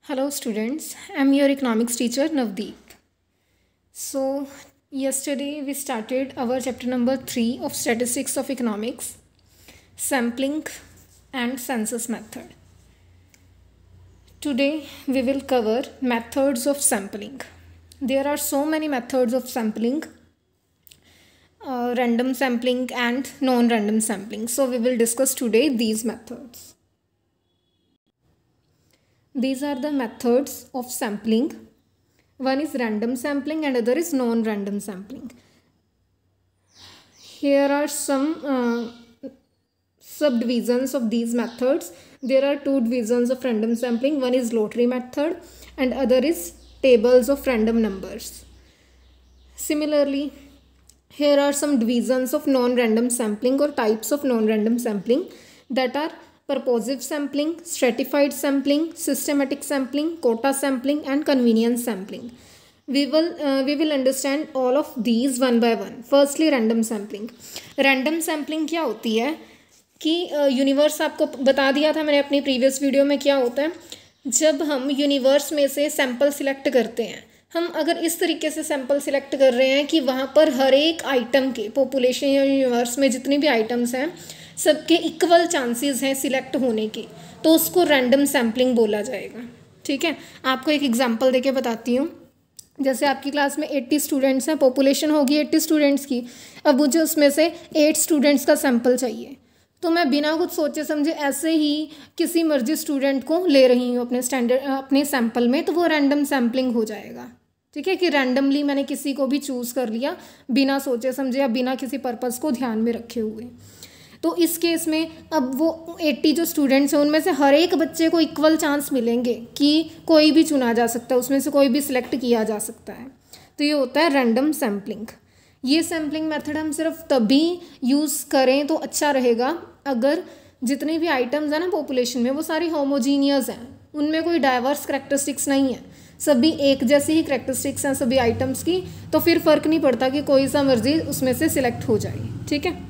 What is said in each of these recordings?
Hello students, I am your economics teacher Navdeep. So yesterday we started our chapter number 3 of statistics of economics, sampling and census method. Today we will cover methods of sampling. There are so many methods of sampling, random sampling and non-random sampling. So we will discuss today these methods. These are the methods of sampling. One is random sampling and other is non-random sampling. Here are some subdivisions of these methods. There are two divisions of random sampling. One is lottery method and other is tables of random numbers. Similarly, here are some divisions of non-random sampling or types of non-random sampling, that are purposive sampling, stratified sampling, systematic sampling, quota sampling and convenience sampling. We will understand all of these one by one. Firstly, random sampling. Random sampling क्या होती है कि universe आपको बता दिया था मैंने अपनी प्रीवियस वीडियो में. क्या होता है, जब हम यूनिवर्स में से सैंपल सिलेक्ट करते हैं, हम अगर इस तरीके से सैंपल सिलेक्ट कर रहे हैं कि वहाँ पर हर एक आइटम के पॉपुलेशन या यूनिवर्स में जितने भी आइटम्स हैं सबके इक्वल चांसेस हैं सिलेक्ट होने के, तो उसको रैंडम सैम्पलिंग बोला जाएगा. ठीक है, आपको एक एग्जांपल देके बताती हूँ. जैसे आपकी क्लास में 80 स्टूडेंट्स हैं, पॉपुलेशन होगी 80 स्टूडेंट्स की. अब मुझे उसमें से 8 स्टूडेंट्स का सैंपल चाहिए, तो मैं बिना कुछ सोचे समझे ऐसे ही किसी मर्जी स्टूडेंट को ले रही हूँ अपने सैंपल में, तो वो रैंडम सैम्पलिंग हो जाएगा. ठीक है, कि रैंडमली मैंने किसी को भी चूज़ कर लिया बिना सोचे समझे या बिना किसी पर्पज़ को ध्यान में रखे हुए. तो इस केस में अब वो 80 जो स्टूडेंट्स हैं उनमें से हर एक बच्चे को इक्वल चांस मिलेंगे कि कोई भी चुना जा सकता है, उसमें से कोई भी सिलेक्ट किया जा सकता है. तो ये होता है रैंडम सैम्पलिंग. ये सैम्पलिंग मेथड हम सिर्फ तभी यूज़ करें तो अच्छा रहेगा अगर जितने भी आइटम्स हैं ना पॉपुलेशन में वो सारी होमोजीनियस हैं, उनमें कोई डाइवर्स करैक्टरिस्टिक्स नहीं है, सभी एक जैसी ही करैक्टरिस्टिक्स हैं सभी आइटम्स की. तो फिर फ़र्क नहीं पड़ता कि कोई सा मर्जी उसमें से सिलेक्ट हो जाए. ठीक है,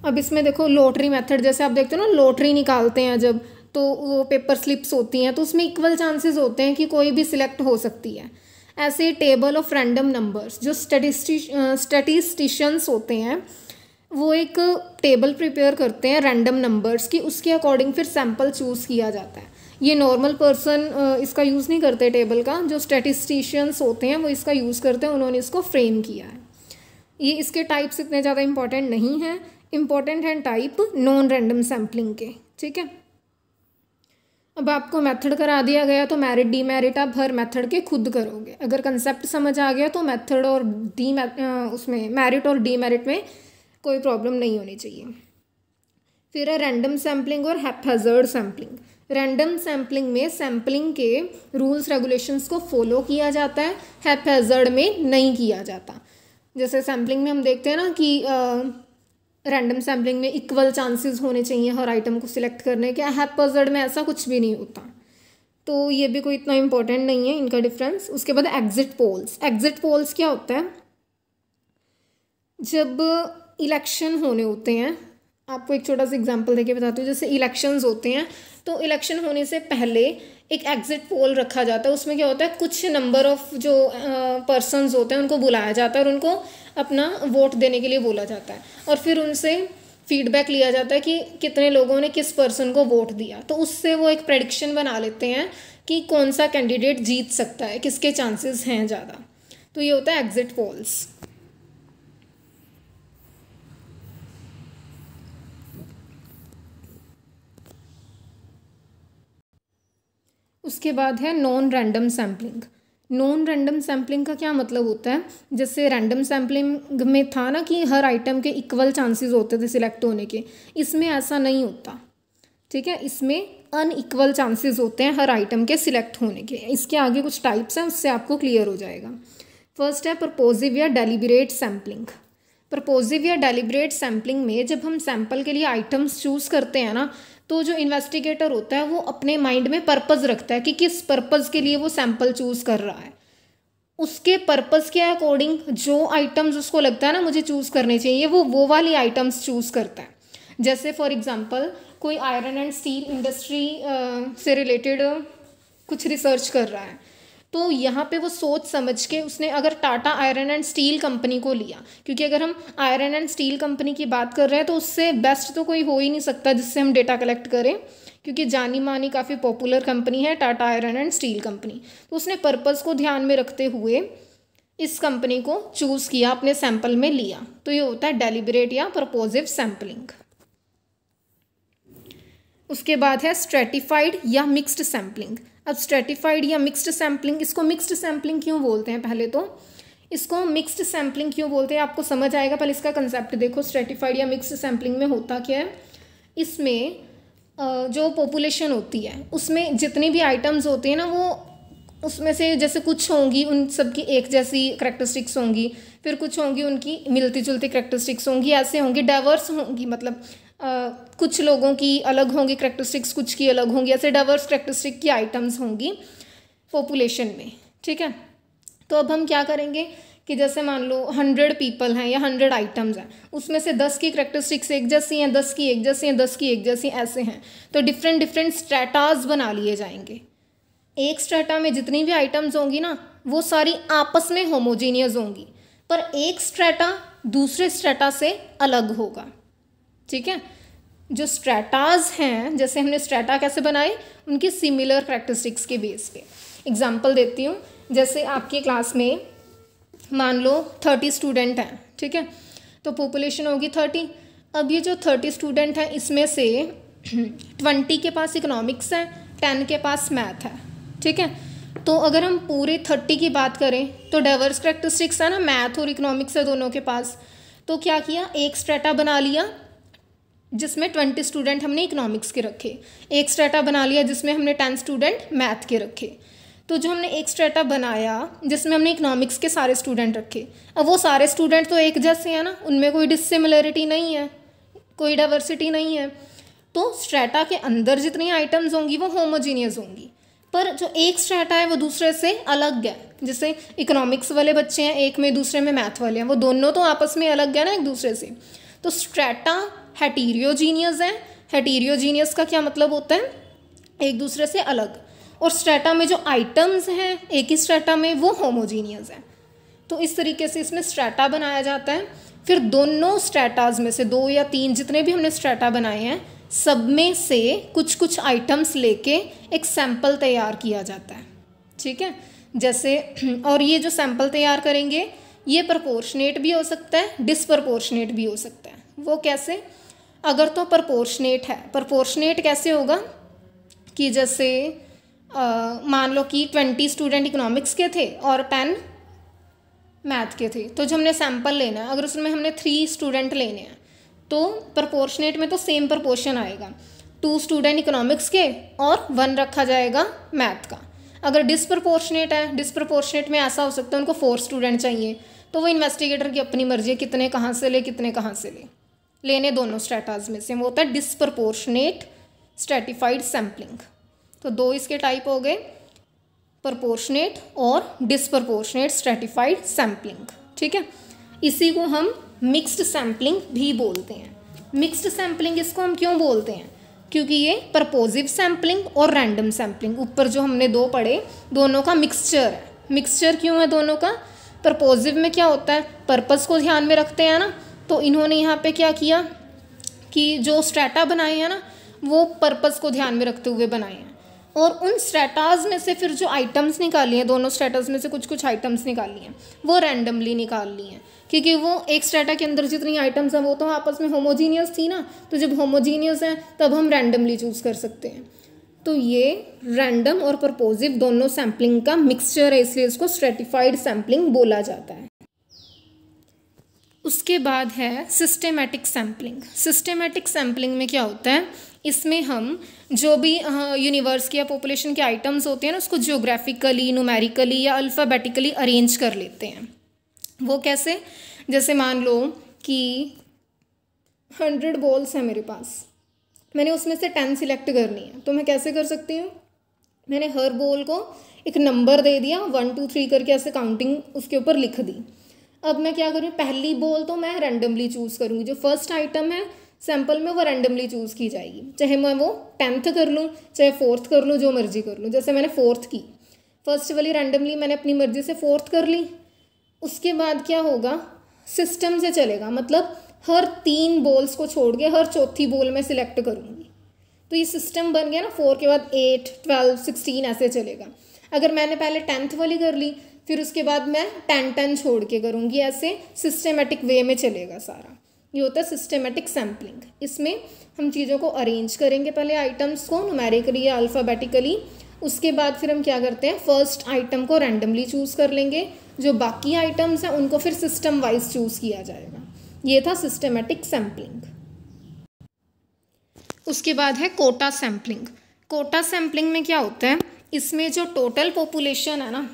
अब इसमें देखो लॉटरी मेथड, जैसे आप देखते हो ना लॉटरी निकालते हैं जब, तो वो पेपर स्लिप्स होती हैं तो उसमें इक्वल चांसेस होते हैं कि कोई भी सिलेक्ट हो सकती है. ऐसे टेबल ऑफ रैंडम नंबर्स, जो स्टैटिस्टिशियंस होते हैं वो एक टेबल प्रिपेयर करते हैं रैंडम नंबर्स की, उसके अकॉर्डिंग फिर सैम्पल चूज़ किया जाता है. ये नॉर्मल पर्सन इसका यूज़ नहीं करते टेबल का, जो स्टैटिस्टिशियंस होते हैं वो इसका यूज़ करते हैं, उन्होंने इसको फ्रेम किया है. ये इसके टाइप्स इतने ज़्यादा इंपॉर्टेंट नहीं हैं, इम्पॉर्टेंट है टाइप नॉन रैंडम सैम्पलिंग के. ठीक है, अब आपको मेथड करा दिया गया तो मेरिट डीमेरिट आप हर मेथड के खुद करोगे. अगर कंसेप्ट समझ आ गया तो मेथड और उसमें मेरिट और डीमेरिट में कोई प्रॉब्लम नहीं होनी चाहिए. फिर है रैंडम सैम्पलिंग और हैप्पैज़र्ड सैम्पलिंग. रैंडम सैम्पलिंग में सैम्पलिंग के रूल्स रेगुलेशंस को फॉलो किया जाता है, हैप्पैज़र्ड में नहीं किया जाता. जैसे सैम्पलिंग में हम देखते हैं ना कि रैंडम सैम्पलिंग में इक्वल चांसेस होने चाहिए हर आइटम को सिलेक्ट करने के, हैप्पैज़र्ड में ऐसा कुछ भी नहीं होता. तो ये भी कोई इतना इंपॉर्टेंट नहीं है इनका डिफरेंस. उसके बाद एग्जिट पोल्स. एग्जिट पोल्स क्या होता है, जब इलेक्शन होने होते हैं, आपको एक छोटा सा एग्जांपल देके बताती हूँ. जैसे इलेक्शंस होते हैं तो इलेक्शन होने से पहले एक एग्जिट पोल रखा जाता है. उसमें क्या होता है, कुछ नंबर ऑफ जो पर्सन्स होते हैं उनको बुलाया जाता है और उनको अपना वोट देने के लिए बोला जाता है, और फिर उनसे फीडबैक लिया जाता है कि कितने लोगों ने किस पर्सन को वोट दिया. तो उससे वो एक प्रेडिक्शन बना लेते हैं कि कौन सा कैंडिडेट जीत सकता है, किसके चांसेस हैं ज़्यादा. तो ये होता है एग्जिट पोल्स. उसके बाद है non random sampling. Non random sampling का क्या मतलब होता है, जैसे रैंडम सैम्पलिंग में था ना कि हर आइटम के इक्वल चांसेस होते थे सिलेक्ट होने के, इसमें ऐसा नहीं होता. ठीक है, इसमें अनइक्वल चांसेस होते हैं हर आइटम के सिलेक्ट होने के. इसके आगे कुछ टाइप्स हैं, उससे आपको क्लियर हो जाएगा. फर्स्ट है प्रपोजिव या डेलिब्रेट सैम्पलिंग. प्रपोजिव या डेलिब्रेट सैम्पलिंग में जब हम सैम्पल के लिए आइटम्स चूज़ करते हैं ना, तो जो इन्वेस्टिगेटर होता है वो अपने माइंड में पर्पज़ रखता है कि किस पर्पज़ के लिए वो सैम्पल चूज़ कर रहा है. उसके पर्पज़ के अकॉर्डिंग जो आइटम्स उसको लगता है ना मुझे चूज़ करने चाहिए, वो वाली आइटम्स चूज़ करता है. जैसे फॉर एग्जांपल कोई आयरन एंड स्टील इंडस्ट्री से रिलेटेड कुछ रिसर्च कर रहा है, तो यहाँ पे वो सोच समझ के उसने अगर Tata iron and steel company को लिया, क्योंकि अगर हम आयरन एंड स्टील कंपनी की बात कर रहे हैं तो उससे बेस्ट तो कोई हो ही नहीं सकता जिससे हम डेटा कलेक्ट करें, क्योंकि जानी मानी काफ़ी पॉपुलर कंपनी है Tata iron and steel company. तो उसने पर्पज़ को ध्यान में रखते हुए इस कंपनी को चूज़ किया, अपने सैंपल में लिया। तो ये होता है डेलिबरेट या पर्पोजिव सैम्पलिंग। उसके बाद है स्ट्रेटिफाइड या मिक्स्ड सैम्पलिंग। अब स्ट्रेटिफाइड या मिक्स्ड सैम्पलिंग, इसको मिक्स्ड सैम्पलिंग क्यों बोलते हैं, पहले तो इसको मिक्स्ड सैम्पलिंग क्यों बोलते हैं आपको समझ आएगा। पहले इसका कंसेप्ट देखो, स्ट्रेटिफाइड या मिक्स्ड सैम्पलिंग में होता क्या है। इसमें जो पॉपुलेशन होती है उसमें जितने भी आइटम्स होते हैं ना, वो उसमें से जैसे कुछ होंगी उन सब की एक जैसी करैक्टरिस्टिक्स होंगी, फिर कुछ होंगी उनकी मिलती जुलती करैक्टरिस्टिक्स होंगी, ऐसे होंगी, डाइवर्स होंगी, मतलब कुछ लोगों की अलग होंगी करैक्टरिस्टिक्स, कुछ की अलग होंगी, ऐसे डाइवर्स करैक्टरिस्टिक की आइटम्स होंगी पॉपुलेशन में, ठीक है। तो अब हम क्या करेंगे कि जैसे मान लो 100 पीपल हैं या 100 आइटम्स हैं, उसमें से 10 की करैक्टरिस्टिक्स एक जैसी हैं, 10 की एक जैसी हैं, 10 की एक जैसी, ऐसे हैं। तो डिफरेंट डिफरेंट स्ट्रेटाज बना लिए जाएंगे। एक स्ट्रेटा में जितनी भी आइटम्स होंगी ना, वो सारी आपस में होमोजीनियस होंगी, पर एक स्ट्रेटा दूसरे स्ट्रेटा से अलग होगा, ठीक है। जो स्ट्रेटाज हैं, जैसे हमने स्ट्रेटा कैसे बनाए, उनकी सिमिलर करैक्टरिस्टिक्स के बेस पे। एग्जांपल देती हूँ, जैसे आपकी क्लास में मान लो 30 स्टूडेंट हैं, ठीक है, तो पॉपुलेशन होगी 30। अब ये जो 30 स्टूडेंट हैं, इसमें से 20 के पास इकोनॉमिक्स है, 10 के पास मैथ है, ठीक है। तो अगर हम पूरे 30 की बात करें तो डाइवर्स करैक्टरिस्टिक्स है ना, मैथ और इकोनॉमिक्स है दोनों के पास। तो क्या किया, एक स्ट्रेटा बना लिया जिसमें 20 स्टूडेंट हमने इकोनॉमिक्स के रखे, एक स्ट्रेटा बना लिया जिसमें हमने 10 स्टूडेंट मैथ के रखे। तो जो हमने एक स्ट्रेटा बनाया जिसमें हमने इकोनॉमिक्स के सारे स्टूडेंट रखे, अब वो सारे स्टूडेंट तो एक जैसे हैं ना, उनमें कोई डिसिमिलरिटी नहीं है, कोई डाइवर्सिटी नहीं है। तो स्ट्रेटा के अंदर जितनी आइटम्स होंगी वो होमोजीनियस होंगी, पर जो एक स्ट्रेटा है वो दूसरे से अलग है। जैसे इकोनॉमिक्स वाले बच्चे हैं एक में, दूसरे में मैथ वाले हैं, वो दोनों तो आपस में अलग है ना एक दूसरे से। तो स्ट्रेटा हेटेरोजीनियस है। हेटेरोजीनियस का क्या मतलब होता है, एक दूसरे से अलग। और स्ट्रेटा में जो आइटम्स हैं एक ही स्ट्रेटा में, वो होमोजीनियस है। तो इस तरीके से इसमें स्ट्रेटा बनाया जाता है। फिर दोनों स्ट्रेटाज में से 2 या 3 जितने भी हमने स्ट्रेटा बनाए हैं, सब में से कुछ कुछ आइटम्स लेके एक सैंपल तैयार किया जाता है, ठीक है। जैसे और ये जो सैंपल तैयार करेंगे ये प्रोपोर्शनेट भी हो सकता है, डिसप्रोपोर्शनेट भी हो सकता है। वो कैसे, अगर तो प्रोपोर्शनेट है, प्रोपोर्शनेट कैसे होगा कि जैसे मान लो कि 20 स्टूडेंट इकोनॉमिक्स के थे और 10 मैथ के थे। तो जो हमने सैंपल लेना है, अगर उसमें हमने 3 स्टूडेंट लेने हैं तो प्रोपोर्शनेट में तो सेम प्रोपोर्शन आएगा, 2 स्टूडेंट इकोनॉमिक्स के और 1 रखा जाएगा मैथ का। अगर डिसप्रोपोर्शनेट है, डिसप्रोपोर्शनेट में ऐसा हो सकता है उनको 4 स्टूडेंट चाहिए, तो वो इन्वेस्टिगेटर की अपनी मर्जी है कितने कहाँ से ले, कितने कहाँ से लेने दोनों स्ट्रेटाज में से। वो होता है डिसप्रोपोर्शनेट स्ट्रेटिफाइड सैम्पलिंग। तो 2 इसके टाइप हो गए, प्रोपोर्शनेट और डिसप्रोपोर्शनेट स्ट्रेटिफाइड सैम्पलिंग, ठीक है। इसी को हम मिक्स्ड सैम्पलिंग भी बोलते हैं। मिक्स्ड सैम्पलिंग इसको हम क्यों बोलते हैं, क्योंकि ये पर्पोजिव सैम्पलिंग और रैंडम सैम्पलिंग, ऊपर जो हमने 2 पढ़े, दोनों का मिक्सचर है। मिक्सचर क्यों है दोनों का, पर्पोजिव में क्या होता है, पर्पस को ध्यान में रखते हैं ना, तो इन्होंने यहाँ पे क्या किया कि जो स्ट्रेटा बनाए हैं ना, वो पर्पस को ध्यान में रखते हुए बनाए हैं। और उन स्ट्रेटाज में से फिर जो आइटम्स निकाली हैं, दोनों स्ट्रेटाज में से कुछ कुछ आइटम्स निकाली हैं, वो रैंडमली निकाल ली हैं, क्योंकि वो एक स्ट्रेटा के अंदर जितनी आइटम्स हैं वो तो आपस में होमोजीनियस थी ना। तो जब होमोजीनियस हैं तब हम रैंडमली चूज़ कर सकते हैं। तो ये रैंडम और पर्पोजिव दोनों सैम्पलिंग का मिक्सचर है, इसलिए इसको स्ट्रेटिफाइड सैम्पलिंग बोला जाता है। उसके बाद है सिस्टेमैटिक सैम्पलिंग। सिस्टेमैटिक सैम्पलिंग में क्या होता है, इसमें हम जो भी यूनिवर्स की या पॉपुलेशन के आइटम्स होते हैं ना, उसको जियोग्राफिकली, न्यूमेरिकली या अल्फ़ाबेटिकली अरेंज कर लेते हैं। वो कैसे, जैसे मान लो कि 100 बॉल्स हैं मेरे पास, मैंने उसमें से 10 सिलेक्ट करनी है, तो मैं कैसे कर सकती हूँ, मैंने हर बॉल को एक नंबर दे दिया, 1 2 3 करके ऐसे काउंटिंग उसके ऊपर लिख दी। अब मैं क्या करूँ, पहली बॉल तो मैं रैंडमली चूज़ करूँगी, जो फर्स्ट आइटम है सैम्पल में वो रैंडमली चूज़ की जाएगी, चाहे मैं वो 10th कर लूँ चाहे 4th कर लूँ, जो मर्जी कर लूँ। जैसे मैंने 4th की, फर्स्ट वाली रैंडमली मैंने अपनी मर्जी से 4th कर ली। उसके बाद क्या होगा, सिस्टम से चलेगा, मतलब हर 3 बॉल्स को छोड़ के हर चौथी बॉल में सिलेक्ट करूँगी। तो ये सिस्टम बन गया ना, 4 के बाद 8, 12, 16 ऐसे चलेगा। अगर मैंने पहले 10th वाली कर ली, फिर उसके बाद मैं 10 छोड़ के करूँगी, ऐसे सिस्टेमेटिक वे में चलेगा सारा। ये होता है सिस्टेमेटिक सैम्पलिंग। इसमें हम चीज़ों को अरेंज करेंगे, पहले आइटम्स को न्यूमेरिकली या अल्फ़ाबेटिकली। उसके बाद फिर हम क्या करते हैं, फर्स्ट आइटम को रैंडमली चूज़ कर लेंगे, जो बाकी आइटम्स हैं उनको फिर सिस्टम वाइज चूज़ किया जाएगा। ये था सिस्टेमेटिक सैम्पलिंग। उसके बाद है कोटा सैम्पलिंग। कोटा सैम्पलिंग में क्या होता है, इसमें जो टोटल पॉपुलेशन है ना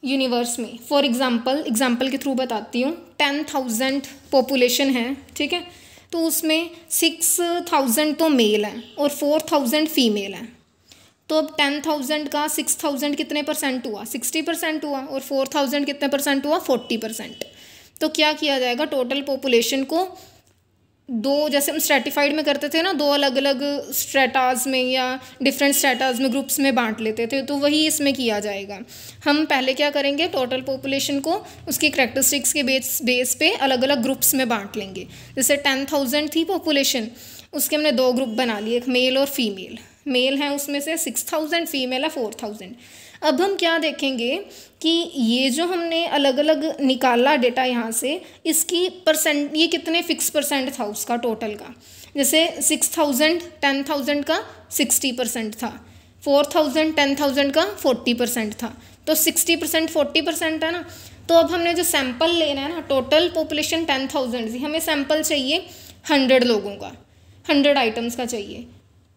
यूनिवर्स में, फॉर एग्जांपल के थ्रू बताती हूँ, 10,000 पॉपुलेशन है, ठीक है, तो उसमें 6,000 तो मेल हैं और 4,000 फीमेल हैं। तो अब 10,000 का 6,000 कितने परसेंट हुआ, 60% हुआ, और 4,000 कितने परसेंट हुआ, 40%। तो क्या किया जाएगा, टोटल पॉपुलेशन को दो, जैसे हम स्ट्रेटिफाइड में करते थे ना, दो अलग अलग स्ट्रेटाज में या डिफरेंट स्ट्रेटाज में, ग्रुप्स में बांट लेते थे, तो वही इसमें किया जाएगा। हम पहले क्या करेंगे, टोटल पॉपुलेशन को उसकी करैक्टरिस्टिक्स के बेस पे अलग अलग ग्रुप्स में बांट लेंगे। जैसे 10,000 थी पॉपुलेशन, उसके हमने 2 ग्रुप बना लिए, एक मेल और फीमेल। मेल हैं उसमें से 6,000, फीमेल है 4,000। अब हम क्या देखेंगे कि ये जो हमने अलग अलग निकाला डेटा यहाँ से, इसकी परसेंट, ये कितने फिक्स परसेंट था उसका टोटल का। जैसे 6,000 10,000 का 60% था, 4,000 10,000 का 40% था, तो 60% 40% है ना। तो अब हमने जो सैंपल लेना है ना, टोटल पॉपुलेशन 10,000 थी, हमें सैंपल चाहिए 100 लोगों का, 100 आइटम्स का चाहिए।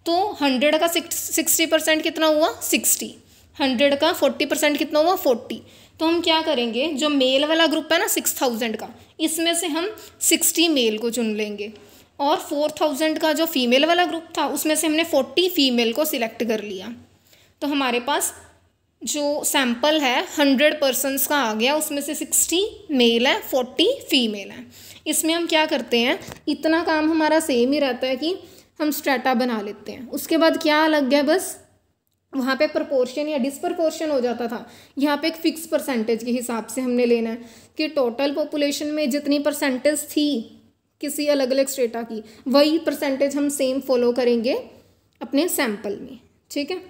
तो 100 का 60% कितना हुआ, 60, 100 का 40% कितना हुआ, 40। तो हम क्या करेंगे, जो मेल वाला ग्रुप है ना 6,000 का, इसमें से हम 60 मेल को चुन लेंगे, और 4,000 का जो फीमेल वाला ग्रुप था उसमें से हमने 40 फीमेल को सिलेक्ट कर लिया। तो हमारे पास जो सैंपल है 100 पर्सनस का आ गया, उसमें से 60 मेल है, 40 फीमेल है। इसमें हम क्या करते हैं, इतना काम हमारा सेम ही रहता है कि हम स्ट्रेटा बना लेते हैं। उसके बाद क्या अलग है, बस वहाँ पे प्रोपोर्शन या डिसप्रोपोर्शन हो जाता था, यहाँ पे एक फिक्स परसेंटेज के हिसाब से हमने लेना है कि टोटल पॉपुलेशन में जितनी परसेंटेज थी किसी अलग अलग स्ट्रेटा की, वही परसेंटेज हम सेम फॉलो करेंगे अपने सैंपल में, ठीक है।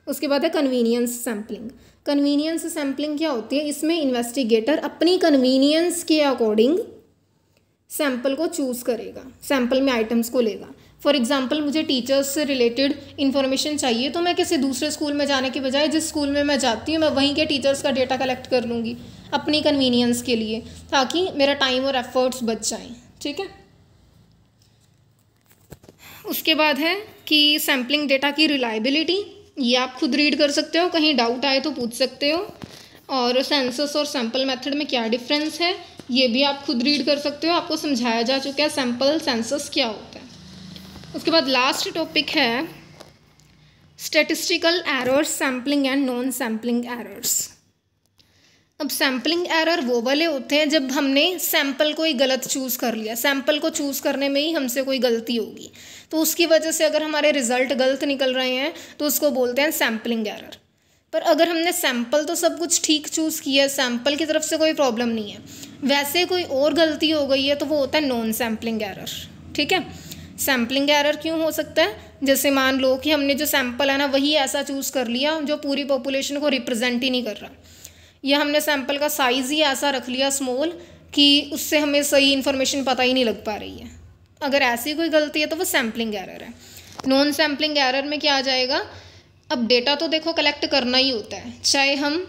उसके बाद है कन्वीनियंस सैम्पलिंग। कन्वीनियंस सैम्पलिंग क्या होती है, इसमें इन्वेस्टिगेटर अपनी कन्वीनियंस के अकॉर्डिंग सैंपल को चूज़ करेगा, सैंपल में आइटम्स को लेगा। फॉर एग्जांपल मुझे टीचर्स से रिलेटेड इन्फॉर्मेशन चाहिए, तो मैं किसी दूसरे स्कूल में जाने के बजाय जिस स्कूल में मैं जाती हूँ मैं वहीं के टीचर्स का डेटा कलेक्ट कर लूँगी अपनी कन्वीनियंस के लिए, ताकि मेरा टाइम और एफर्ट्स बच जाएँ, ठीक है। उसके बाद है कि सैम्पलिंग डेटा की रिलायबिलिटी, ये आप खुद रीड कर सकते हो, कहीं डाउट आए तो पूछ सकते हो। और सेंसस और सैंपल मेथड में क्या डिफरेंस है, ये भी आप खुद रीड कर सकते हो, आपको समझाया जा चुका है सैंपल सेंसस क्या होता है। उसके बाद लास्ट टॉपिक है statistical errors, sampling and non sampling errors. अब सैम्पलिंग एरर वो वाले होते हैं जब हमने सैंपल को ही गलत चूज़ कर लिया, सैंपल को चूज़ करने में ही हमसे कोई गलती होगी, तो उसकी वजह से अगर हमारे रिजल्ट गलत निकल रहे हैं तो उसको बोलते हैं सैम्पलिंग एरर। पर अगर हमने सैंपल तो सब कुछ ठीक चूज़ किया है, सैंपल की तरफ से कोई प्रॉब्लम नहीं है, वैसे कोई और गलती हो गई है, तो वो होता है नॉन सैम्पलिंग एरर, ठीक है। सैम्पलिंग एरर क्यों हो सकता है, जैसे मान लो कि हमने जो सैंपल है ना वही ऐसा चूज़ कर लिया जो पूरी पॉपुलेशन को रिप्रेजेंट ही नहीं कर रहा, या हमने सैंपल का साइज़ ही ऐसा रख लिया स्मॉल कि उससे हमें सही इन्फॉर्मेशन पता ही नहीं लग पा रही है। अगर ऐसी कोई गलती है तो वो सैम्पलिंग एरर है। नॉन सैम्पलिंग एरर में क्या आ जाएगा, अब डेटा तो देखो कलेक्ट करना ही होता है, चाहे हम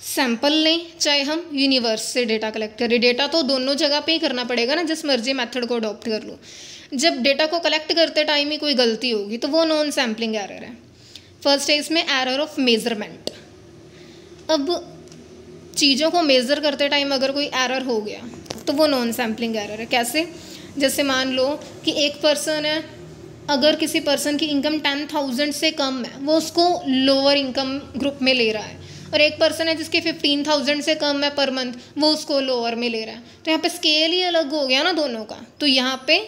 सैंपल लें चाहे हम यूनिवर्स से डेटा कलेक्ट करें, डेटा तो दोनों जगह पे ही करना पड़ेगा ना, जिस मर्जी मेथड को अडॉप्ट कर लो। जब डेटा को कलेक्ट करते टाइम ही कोई गलती होगी तो वो नॉन सैम्पलिंग एरर है। फर्स्ट है इसमें एरर ऑफ मेजरमेंट। अब चीज़ों को मेज़र करते टाइम अगर कोई एरर हो गया तो वो नॉन सैम्पलिंग एरर है। कैसे, जैसे मान लो कि एक पर्सन है, अगर किसी पर्सन की इनकम 10,000 से कम है, वो उसको लोअर इनकम ग्रुप में ले रहा है, और एक पर्सन है जिसकी 15,000 से कम है पर मंथ, वो उसको लोअर में ले रहा है, तो यहाँ पे स्केल ही अलग हो गया ना दोनों का, तो यहाँ पे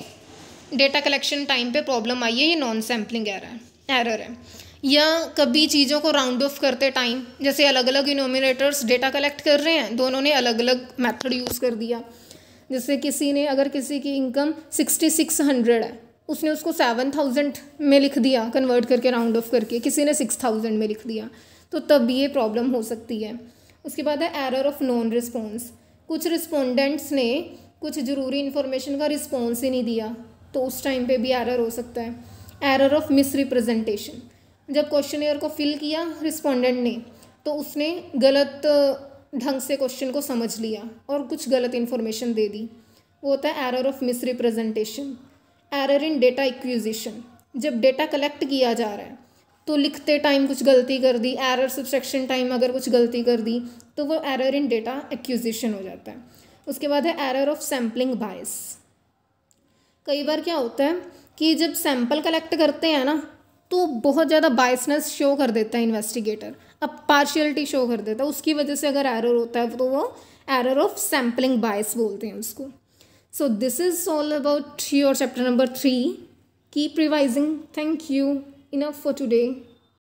डेटा कलेक्शन टाइम पे प्रॉब्लम आई है, ये नॉन सैम्पलिंग एरर है। या कभी चीज़ों को राउंड ऑफ करते टाइम, जैसे अलग अलग इनोमिनेटर्स डेटा कलेक्ट कर रहे हैं, दोनों ने अलग अलग मेथड यूज़ कर दिया। जैसे किसी ने, अगर किसी की इनकम 6600 है, उसने उसको 7000 में लिख दिया कन्वर्ट करके राउंड ऑफ करके, किसी ने 6000 में लिख दिया, तो तब ये प्रॉब्लम हो सकती है। उसके बाद है एरर ऑफ नॉन रिस्पॉन्स, कुछ रिस्पोंडेंट्स ने कुछ ज़रूरी इन्फॉर्मेशन का रिस्पॉन्स ही नहीं दिया, तो उस टाइम पे भी एरर हो सकता है। एरर ऑफ मिस रिप्रेजेंटेशन, जब क्वेश्चनेयर को फिल किया रिस्पोंडेंट ने, तो उसने गलत ढंग से क्वेश्चन को समझ लिया और कुछ गलत इन्फॉर्मेशन दे दी, वो होता है error of miss representation. Error in data acquisition, जब डेटा कलेक्ट किया जा रहा है तो लिखते टाइम कुछ गलती कर दी, एरर सब्सट्रैक्शन टाइम अगर कुछ गलती कर दी, तो वो एरर इन डेटा एक्विजिशन हो जाता है। उसके बाद है एरर ऑफ सैम्पलिंग बायस। कई बार क्या होता है कि जब सैंपल कलेक्ट करते हैं ना, तो बहुत ज़्यादा बायसनेस शो कर देता है इन्वेस्टिगेटर, अब पार्शियलिटी शो कर देता है, उसकी वजह से अगर एरर होता है तो वो एरर ऑफ सैम्पलिंग बायस बोलते हैं उसको। So this is all about your chapter number 3. Keep revising. Thank you. Enough for today.